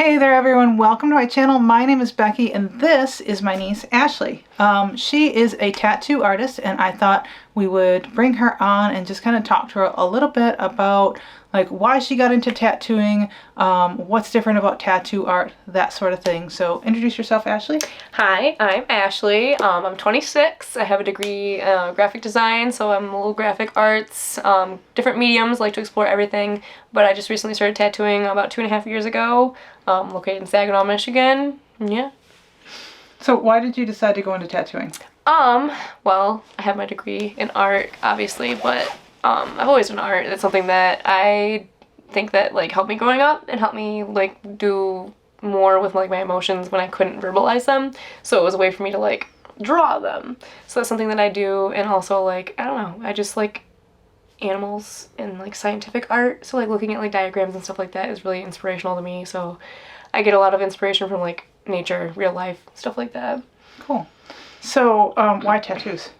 Hey there everyone, welcome to my channel. My name is Becky and this is my niece Ashley. She is a tattoo artist and I thought we would bring her on and just kind of talk to her a little bit about like why she got into tattooing, what's different about tattoo art, that sort of thing. So introduce yourself, Ashley. Hi, I'm Ashley. I'm 26. I have a degree in graphic design, so I'm a little graphic arts, different mediums, like to explore everything. But I just recently started tattooing about 2.5 years ago, located in Saginaw, Michigan. Yeah. So why did you decide to go into tattooing? Well, I have my degree in art, obviously, but I've always done art. It's something that I think that like helped me growing up and helped me like do more with like my emotions when I couldn't verbalize them. So it was a way for me to like draw them. So that's something that I do. And also like, I don't know, I just like animals and like scientific art. So like looking at like diagrams and stuff like that is really inspirational to me. So I get a lot of inspiration from like nature, real life, stuff like that. Cool. So why tattoos?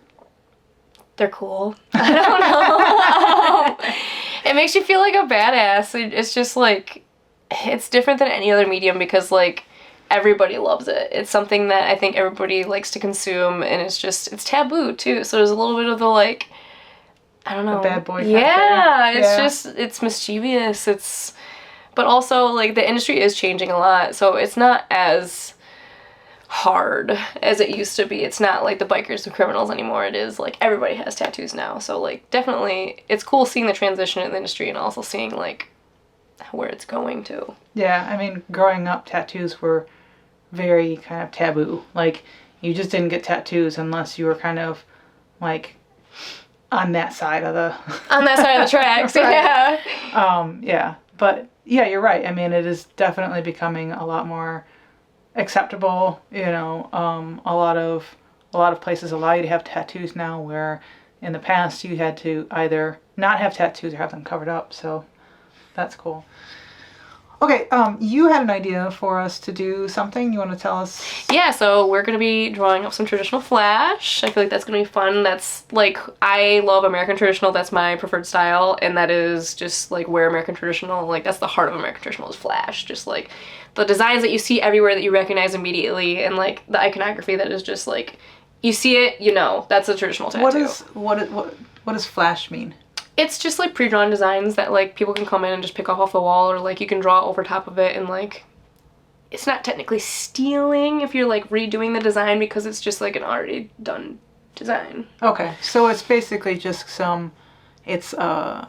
They're cool. I don't know. It makes you feel like a badass. It's just like, it's different than any other medium because like everybody loves it. It's something that I think everybody likes to consume and it's taboo too. So there's a little bit of the like, I don't know. A bad boy. Yeah, it's mischievous. But also like the industry is changing a lot. So it's not as hard as it used to be. It's not like the bikers and criminals anymore. It is like everybody has tattoos now. So like definitely it's cool seeing the transition in the industry and also seeing like where it's going to. Yeah, I mean growing up tattoos were very kind of taboo. Like you just didn't get tattoos unless you were kind of like on that side of the tracks. Right. Yeah. But yeah, you're right. I mean it is definitely becoming a lot more acceptable, you know. A lot of places allow you to have tattoos now where in the past you had to either not have tattoos or have them covered up, so that's cool. Okay, you had an idea for us to do something. You want to tell us? Yeah, so we're going to be drawing up some traditional flash. I feel like that's going to be fun. That's like, I love American traditional. That's my preferred style. And that is just like where American traditional, like that's the heart of American traditional is flash. Just like the designs that you see everywhere that you recognize immediately and like the iconography that is just like, you see it, you know, that's a traditional tattoo. What does flash mean? It's just like pre-drawn designs that like people can come in and just pick off the wall or like you can draw over top of it and like it's not technically stealing if you're like redoing the design because it's just like an already done design. Okay, so it's basically just it's a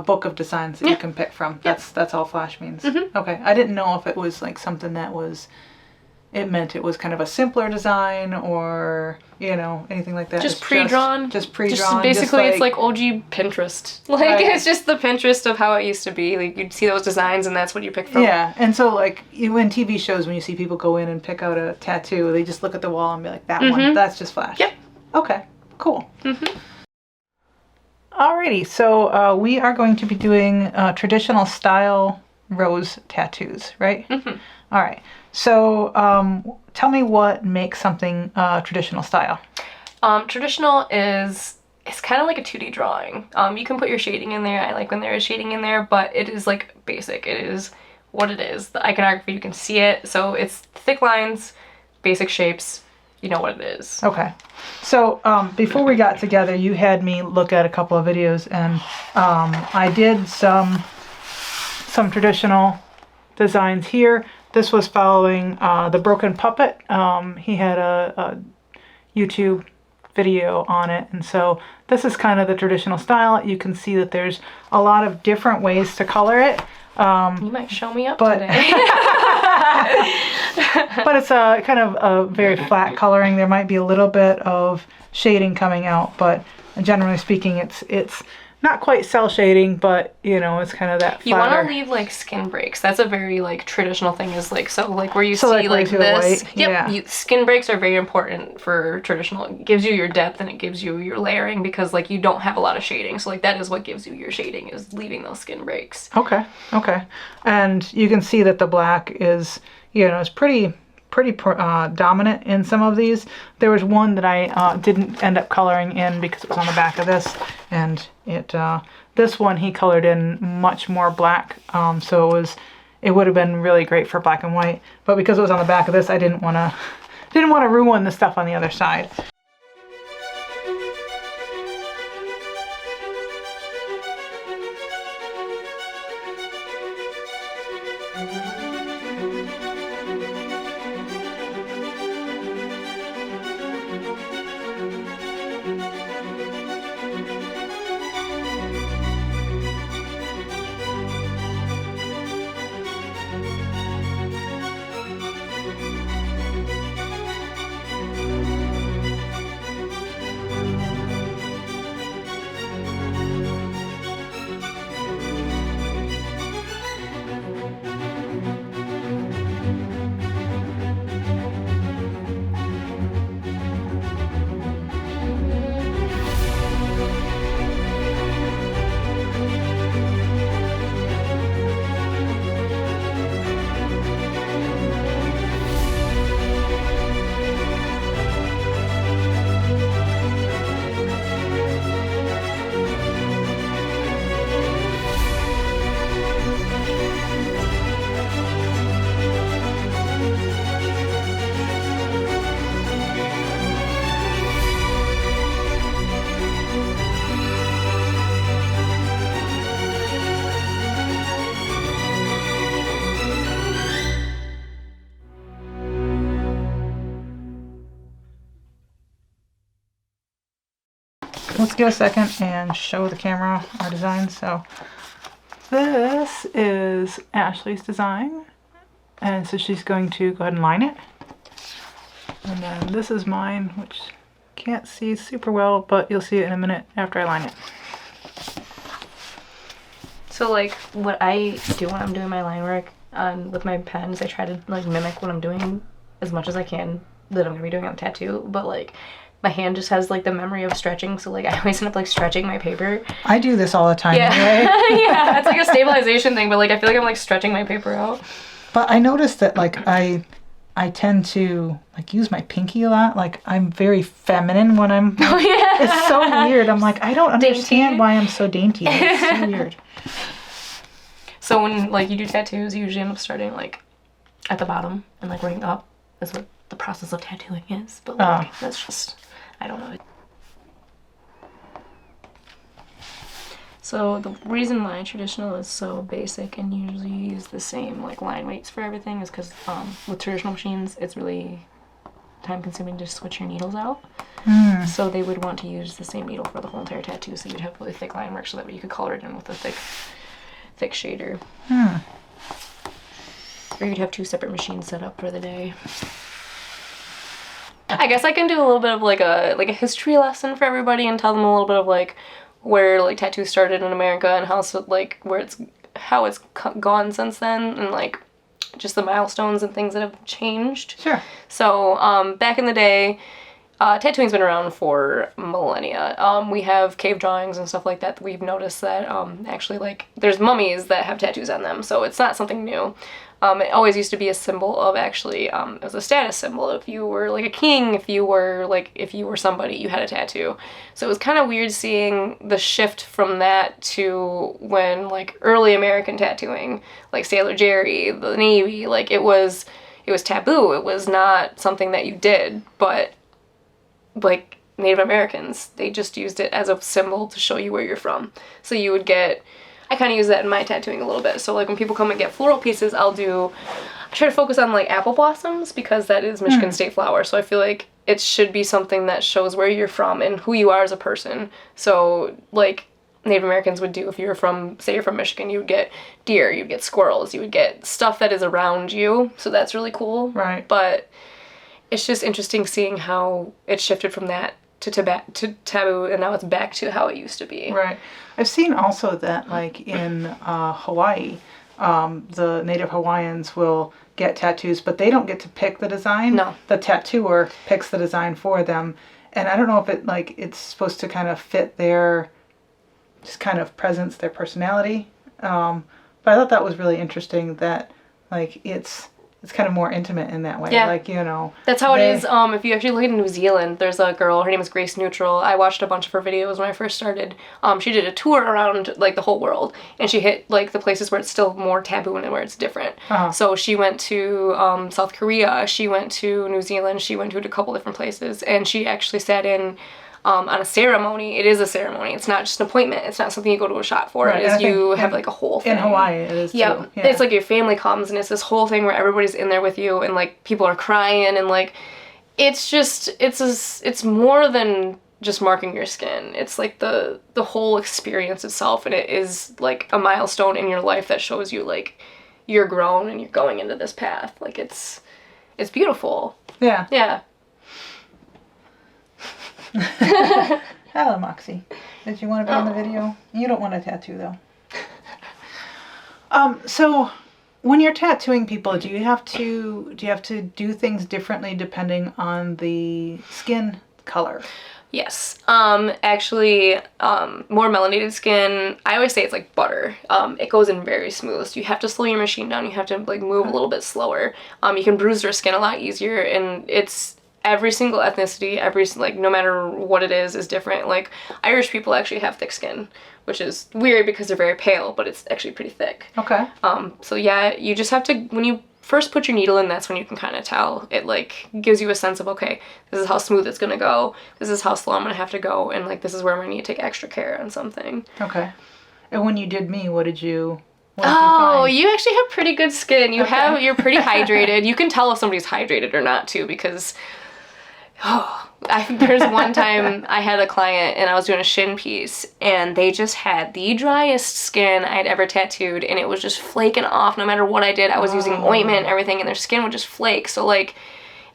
book of designs that you can pick from. That's all flash means. Mm-hmm. Okay, I didn't know if it was like something that was, it meant it was kind of a simpler design or, you know, anything like that. Just pre-drawn. Just pre-drawn. Just basically it's like OG Pinterest. Like right. It's just the Pinterest of how it used to be. Like you'd see those designs and that's what you pick from. Yeah, and so like in TV shows when you see people go in and pick out a tattoo, they just look at the wall and be like, that one, that's just flash. Yep. Okay, cool. Alrighty, so we are going to be doing traditional style rose tattoos, right? All right. So tell me what makes something traditional style. Traditional is, it's kind of like a 2D drawing. You can put your shading in there. I like when there is shading in there, but it is like basic. It is what it is. The iconography, you can see it. So it's thick lines, basic shapes. You know what it is. Okay. So before we got together, you had me look at a couple of videos and I did some traditional designs here. This was following The Broken Puppet. He had a YouTube video on it, and so this is kind of the traditional style. You can see that there's a lot of different ways to color it. You might show me up today. But it's a kind of a very flat coloring. There might be a little bit of shading coming out, but generally speaking, it's not quite cell shading, but you know, it's kind of that flatter. You want to leave like skin breaks. That's a very like traditional thing is like, so like where you see like this. White. Yep. Yeah. Skin breaks are very important for traditional. It gives you your depth and it gives you your layering because like you don't have a lot of shading. So like that is what gives you your shading is leaving those skin breaks. Okay. And you can see that the black is, you know, it's pretty dominant in some of these. There was one that I didn't end up coloring in because it was on the back of this, and this one he colored in much more black, so it would have been really great for black and white. But because it was on the back of this, I didn't want to ruin the stuff on the other side. Let's get a second and show the camera our design. So this is Ashley's design, and so she's going to go ahead and line it. And then this is mine, which can't see super well, but you'll see it in a minute after I line it. So like what I do when I'm doing my line work with my pens, I try to like mimic what I'm doing as much as I can that I'm gonna be doing on the tattoo, but like my hand just has like the memory of stretching, so like I always end up like stretching my paper. I do this all the time Yeah. anyway. Yeah, it's like a stabilization thing, but like I feel like I'm like stretching my paper out. But I noticed that like I tend to like use my pinky a lot. Like I'm very feminine when I'm Oh yeah. it's so weird. I'm like, I don't understand Dainty. why I'm so dainty. It's so weird. So when like you do tattoos, you usually end up starting like at the bottom and like working up. That's what the process of tattooing is. But like that's just, I don't know. So the reason why traditional is so basic and usually use the same like line weights for everything is because with traditional machines it's really time consuming to switch your needles out. So they would want to use the same needle for the whole entire tattoo, so you'd have really thick line work so that way you could color it in with a thick shader. Or you'd have two separate machines set up for the day. I guess I can do a little bit of like a history lesson for everybody and tell them a little bit of like where like tattoos started in America and how it's gone since then, and like just the milestones and things that have changed. Sure. So back in the day, tattooing's been around for millennia. We have cave drawings and stuff like that. We've noticed that actually like there's mummies that have tattoos on them, so it's not something new. It always used to be a symbol of actually, it was a status symbol. If you were like a king, if you were somebody, you had a tattoo. So it was kind of weird seeing the shift from that to when like early American tattooing, like Sailor Jerry, the Navy, like it was taboo. It was not something that you did, but like Native Americans, they just used it as a symbol to show you where you're from. So you would get, I kind of use that in my tattooing a little bit. So like when people come and get floral pieces, I try to focus on like apple blossoms because that is Michigan state flower. So I feel like it should be something that shows where you're from and who you are as a person. So like Native Americans would do, if you're from, say you're from Michigan, you would get deer, you'd get squirrels, you would get stuff that is around you. So that's really cool. Right. But it's just interesting seeing how it shifted from that to taboo, and now it's back to how it used to be. Right. I've seen also that like in Hawaii, the native Hawaiians will get tattoos, but they don't get to pick the design. No. The tattooer picks the design for them. And I don't know if it's supposed to kind of fit their just kind of presence, their personality. But I thought that was really interesting that like it's it's kind of more intimate in that way. Yeah. Like, you know. That's how it is. If you actually look at New Zealand, there's a girl, her name is Grace Neutral. I watched a bunch of her videos when I first started. She did a tour around, like, the whole world, and she hit, like, the places where it's still more taboo and where it's different. So she went to South Korea, she went to New Zealand, she went to a couple different places, and she actually sat in on a ceremony. It is a ceremony. It's not just an appointment. It's not something you go to a shop for. Right, It is you have like a whole thing. In Hawaii it is too. Yeah. It's like your family comes and it's this whole thing where everybody's in there with you and like people are crying and like it's just it's more than just marking your skin. It's like the whole experience itself, and it is like a milestone in your life that shows you like you're grown and you're going into this path. Like it's beautiful. Yeah. Yeah. Hello, Moxie. Did you want to be in the video? You don't want a tattoo, though. So when you're tattooing people, do you have to do things differently depending on the skin color? Yes. Actually, more melanated skin, I always say it's like butter. It goes in very smooth. So you have to slow your machine down. You have to like move a little bit slower. You can bruise their skin a lot easier, and it's every single ethnicity, like no matter what it is different. Like Irish people actually have thick skin, which is weird because they're very pale, but it's actually pretty thick. Okay. So yeah, you just have to, when you first put your needle in, that's when you can kind of tell. It like gives you a sense of, okay, this is how smooth it's gonna go, this is how slow I'm gonna have to go, and like this is where I'm gonna need to take extra care on something. Okay. And when you did me, what did you find? You actually have pretty good skin. You're pretty hydrated. You can tell if somebody's hydrated or not too, because there's one time I had a client and I was doing a shin piece and they just had the driest skin I'd ever tattooed, and it was just flaking off no matter what I did. I was using ointment and everything, and their skin would just flake. So like,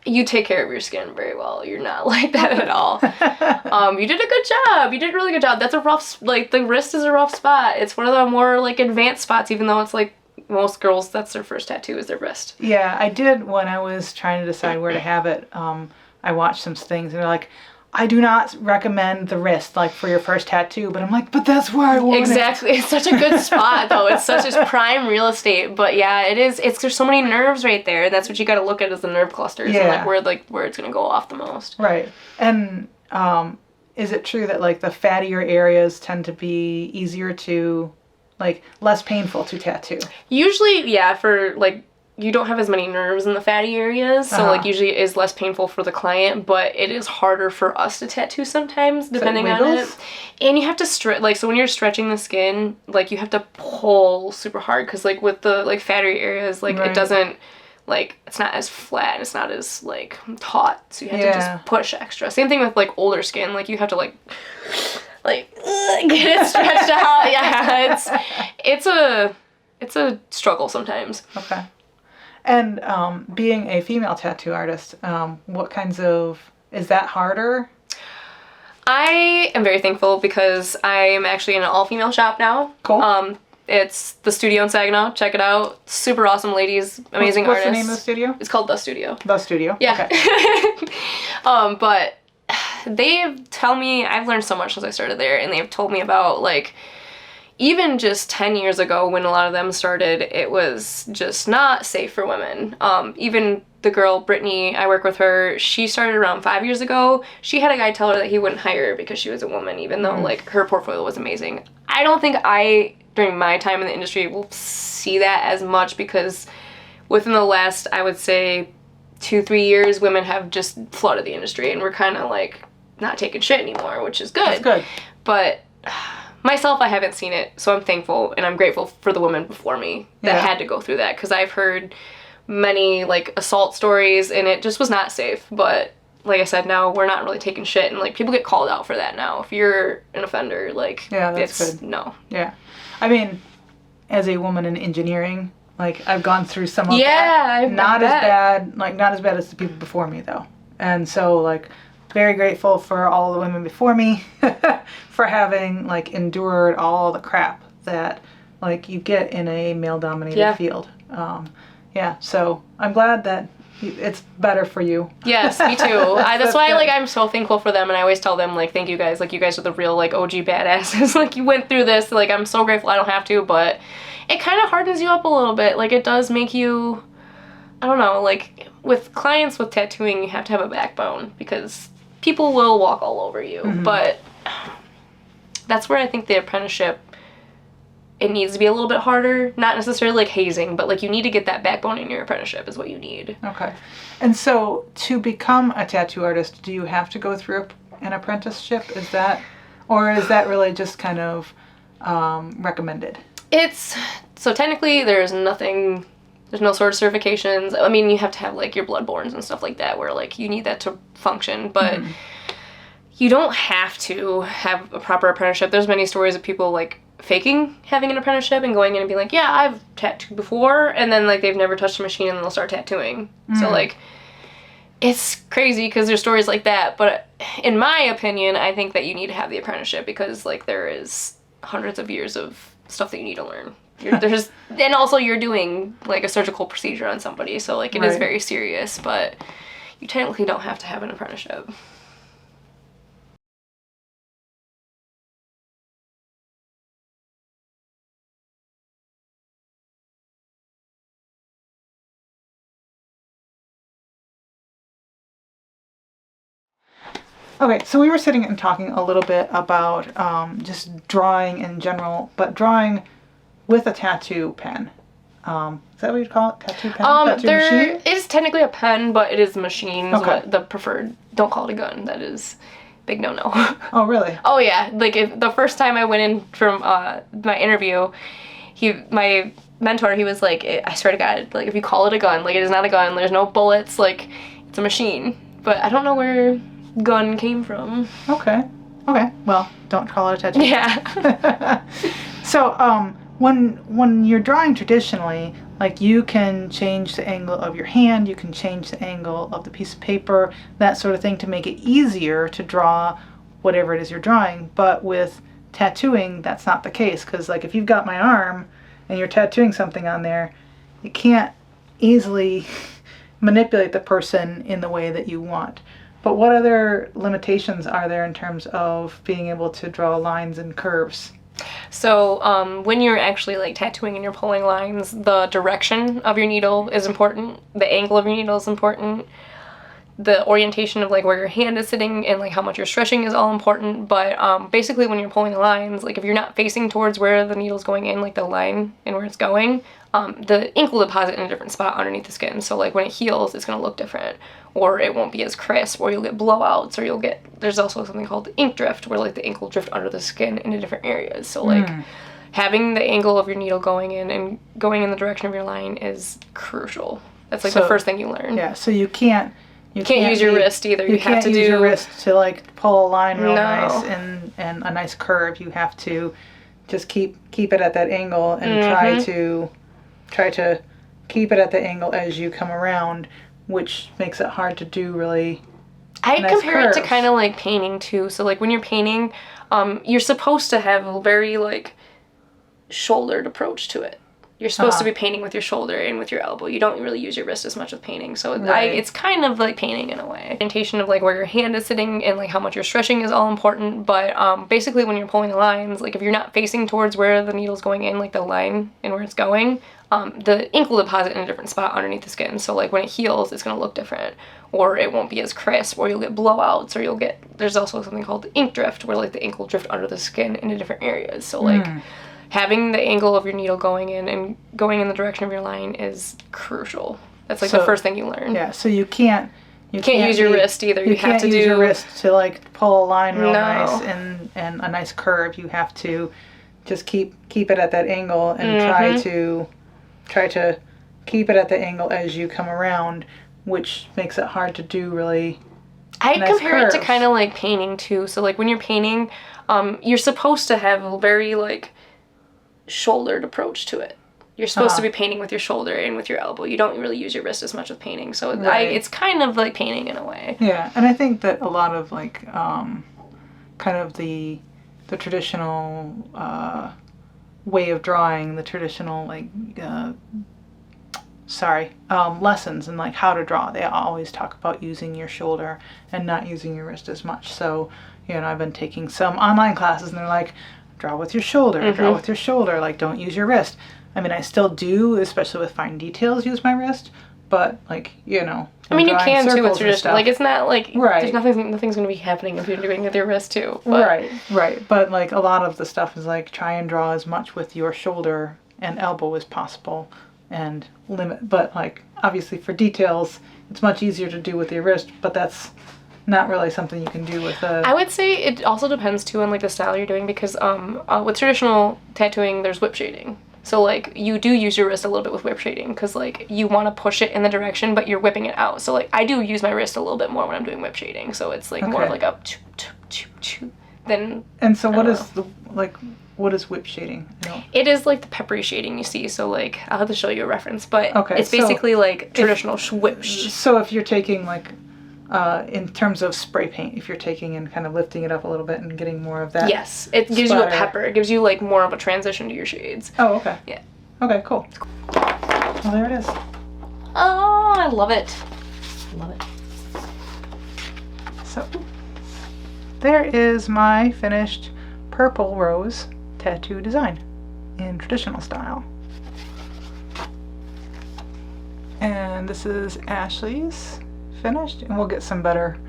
you take care of your skin very well. You're not like that at all. You did a good job. You did a really good job. That's a rough, like the wrist is a rough spot. It's one of the more like advanced spots, even though it's like most girls, that's their first tattoo is their wrist. Yeah, I did when I was trying to decide where to have it. I watched some things and they're like, I do not recommend the wrist like for your first tattoo, but I'm like, but that's where I want Exactly. It's such a good spot though. It's such a prime real estate. But yeah, it is. There's so many nerves right there. That's what you got to look at is the nerve clusters and where it's gonna go off the most. Right. And is it true that like the fattier areas tend to be easier to, like, less painful to tattoo? Usually, yeah. For like, you don't have as many nerves in the fatty areas, so like usually it is less painful for the client, but it is harder for us to tattoo sometimes depending on it. And you have to stretch, like, so when you're stretching the skin, like you have to pull super hard, because like with the like fatty areas, like it doesn't, like it's not as flat, it's not as like taut, so you have to just push extra. Same thing with like older skin, like you have to like get it stretched out. Yeah, it's a struggle sometimes. Okay. And being a female tattoo artist, what kinds of, is that harder? I am very thankful because I am actually in an all-female shop now. Cool. It's the studio in Saginaw. Check it out. Super awesome ladies, amazing artists. What's the name of the studio? It's called The Studio. The Studio? Yeah. Okay. But I've learned so much since I started there, and they've told me about, like, even just 10 years ago when a lot of them started, it was just not safe for women. Even the girl, Brittany, I work with her, she started around 5 years ago. She had a guy tell her that he wouldn't hire her because she was a woman, even though, like, her portfolio was amazing. I don't think during my time in the industry, will see that as much, because within the last, I would say, 2-3 years, women have just flooded the industry, and we're kind of, like, not taking shit anymore, which is good. That's good. But myself, I haven't seen it, so I'm thankful and I'm grateful for the women before me that had to go through that, because I've heard many like assault stories and it just was not safe. But like I said, now we're not really taking shit, and like people get called out for that now. If you're an offender, like that's good. No. Yeah. I mean, as a woman in engineering, like I've gone through some of that. Not as bad as the people before me though. And so like very grateful for all the women before me for having like endured all the crap that like you get in a male dominated field. So I'm glad that it's better for you. Yes, me too. That's why like I'm so thankful for them, and I always tell them like, thank you guys, like you guys are the real like OG badasses. Like you went through this, like I'm so grateful I don't have to, but it kind of hardens you up a little bit. Like it does make you, I don't know, like, with clients with tattooing, you have to have a backbone because people will walk all over you. But that's where I think the apprenticeship, it needs to be a little bit harder. Not necessarily like hazing, but like you need to get that backbone in your apprenticeship is what you need. Okay. And so to become a tattoo artist, do you have to go through an apprenticeship? Is that really just kind of recommended? So technically there's no sort of certifications. I mean, you have to have like your bloodborns and stuff like that where like you need that to function, but you don't have to have a proper apprenticeship. There's many stories of people like faking having an apprenticeship and going in and being like, yeah, I've tattooed before, and then like they've never touched a machine and then they'll start tattooing. So like it's crazy because there's stories like that, but in my opinion, I think that you need to have the apprenticeship because like there is hundreds of years of stuff that you need to learn. And also you're doing like a surgical procedure on somebody, so like it is very serious, but you technically don't have to have an apprenticeship. Okay, so we were sitting and talking a little bit about just drawing in general, but drawing with a tattoo pen. Is that what you'd call it? Tattoo pen? Tattoo there machine? is technically a pen, but it is a machine. Okay. What the preferred. Don't call it a gun. That is big no-no. Oh, really? Oh yeah, like the first time I went in from my interview, my mentor, he was like, I swear to God, like if you call it a gun, like it is not a gun. There's no bullets. Like it's a machine. But I don't know where gun came from. Okay. Well, don't call it a tattoo. Yeah. So, when you're drawing traditionally, like you can change the angle of your hand, you can change the angle of the piece of paper, that sort of thing to make it easier to draw whatever it is you're drawing. But with tattooing, that's not the case, because like if you've got my arm and you're tattooing something on there, you can't easily manipulate the person in the way that you want. But what other limitations are there in terms of being able to draw lines and curves? So when you're actually like tattooing and you're pulling lines, the direction of your needle is important. The angle of your needle is important. The orientation of like where your hand is sitting and like how much you're stretching is all important. But basically when you're pulling lines, like if you're not facing towards where the needle's going in, like the line and where it's going, the ink will deposit in a different spot underneath the skin. So like when it heals, it's going to look different, or it won't be as crisp, or you'll get blowouts, or there's also something called ink drift, where like the ink will drift under the skin into different areas. So like having the angle of your needle going in and going in the direction of your line is crucial. That's like the first thing you learn. Yeah, so you can't use your wrist either. You have to use your do wrist to like pull a line real nice and a nice curve. You have to just keep it at that angle and try to keep it at the angle as you come around, which makes it hard to do really I nice compare curves. it to kind of like painting too. So like when you're painting, you're supposed to have a very like shouldered approach to it. You're supposed to be painting with your shoulder and with your elbow. You don't really use your wrist as much with painting. So it's kind of like painting in a way. Orientation of like where your hand is sitting and like how much you're stretching is all important. But basically when you're pulling lines, like if you're not facing towards where the needle's going in, like the line and where it's going, the ink will deposit in a different spot underneath the skin. So like when it heals, it's going to look different, or it won't be as crisp, or you'll get blowouts, or there's also something called ink drift, where like the ink will drift under the skin into different areas. So like having the angle of your needle going in and going in the direction of your line is crucial. That's like the first thing you learn. Yeah, so you can't use your wrist either. You have to use your wrist to like pull a line real nice and a nice curve. You have to just keep it at that angle and try to keep it at the angle as you come around, which makes it hard to do really I nice compare curves. it to kind of like painting too. So like when you're painting, you're supposed to have a very like shouldered approach to it. You're supposed to be painting with your shoulder and with your elbow. You don't really use your wrist as much with painting. So it's kind of like painting in a way. Yeah, and I think that a lot of like kind of the traditional way of drawing, the traditional like lessons and like how to draw, they always talk about using your shoulder and not using your wrist as much. So I've been taking some online classes and they're like, draw with your shoulder, draw with your shoulder, like don't use your wrist. I mean, I still do, especially with fine details, use my wrist, but like, you know. I mean, you drawing can too circles with and traditional. stuff. Like, it's not like Right. there's nothing's gonna be happening if you're doing it with your wrist too. But. Right. But like a lot of the stuff is like try and draw as much with your shoulder and elbow as possible, and limit. But like obviously for details, it's much easier to do with your wrist. But that's not really something you can do with a. I would say it also depends too on like the style you're doing, because with traditional tattooing there's whip shading. So like you do use your wrist a little bit with whip shading because like you want to push it in the direction but you're whipping it out. So like I do use my wrist a little bit more when I'm doing whip shading. So it's like more of like a than. And so what is what is whip shading? It is like the peppery shading you see. So like I'll have to show you a reference, but okay, it's basically like traditional whip. So if you're taking like in terms of spray paint, if you're taking and kind of lifting it up a little bit and getting more of that. Yes, it gives you a pepper. It gives you like more of a transition to your shades. Oh, okay. Yeah. Okay, cool. Well, there it is. Oh, I love it. Love it. So there is my finished purple rose tattoo design in traditional style. And this is Ashley's finished, and we'll get some better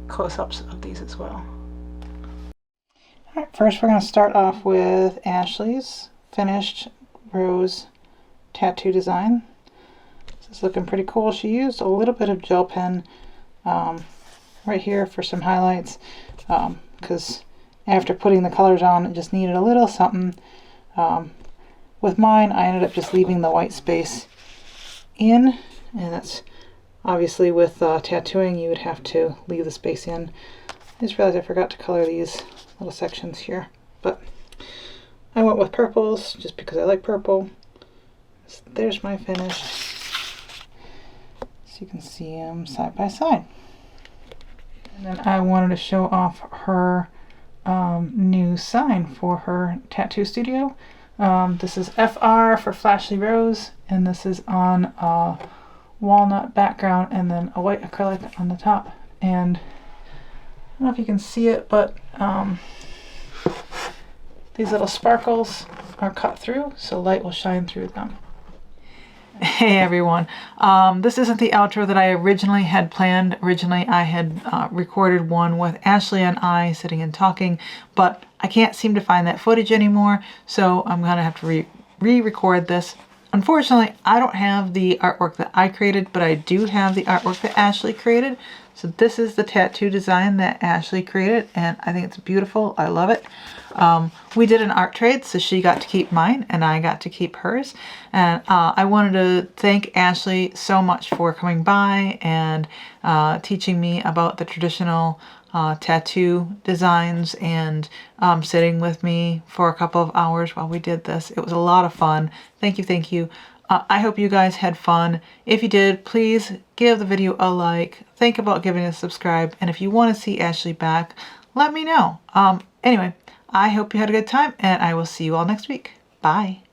close-ups of these as well. Alright, first we're going to start off with Ashley's finished rose tattoo design. This is looking pretty cool. She used a little bit of gel pen right here for some highlights because after putting the colors on it just needed a little something. With mine I ended up just leaving the white space in, and that's obviously with tattooing you would have to leave the space in. I just realized I forgot to color these little sections here, but I went with purples just because I like purple. So there's my finish. So you can see them side by side. And then I wanted to show off her new sign for her tattoo studio. This is FR for Flashly Rose, and this is on a walnut background and then a white acrylic on the top. And I don't know if you can see it, but these little sparkles are cut through, so light will shine through them. Hey everyone, this isn't the outro that I originally had planned. Originally I had recorded one with Ashley and I sitting and talking, but I can't seem to find that footage anymore, so I'm gonna have to re-record this. Unfortunately, I don't have the artwork that I created, but I do have the artwork that Ashley created. So this is the tattoo design that Ashley created, and I think it's beautiful. I love it. We did an art trade, so she got to keep mine and I got to keep hers. And I wanted to thank Ashley so much for coming by and teaching me about the traditional tattoo designs and sitting with me for a couple of hours while we did this. It was a lot of fun. Thank you, thank you. I hope you guys had fun. If you did, please give the video a like. Think about giving it a subscribe. And if you want to see Ashley back, let me know. Anyway, I hope you had a good time, and I will see you all next week. Bye.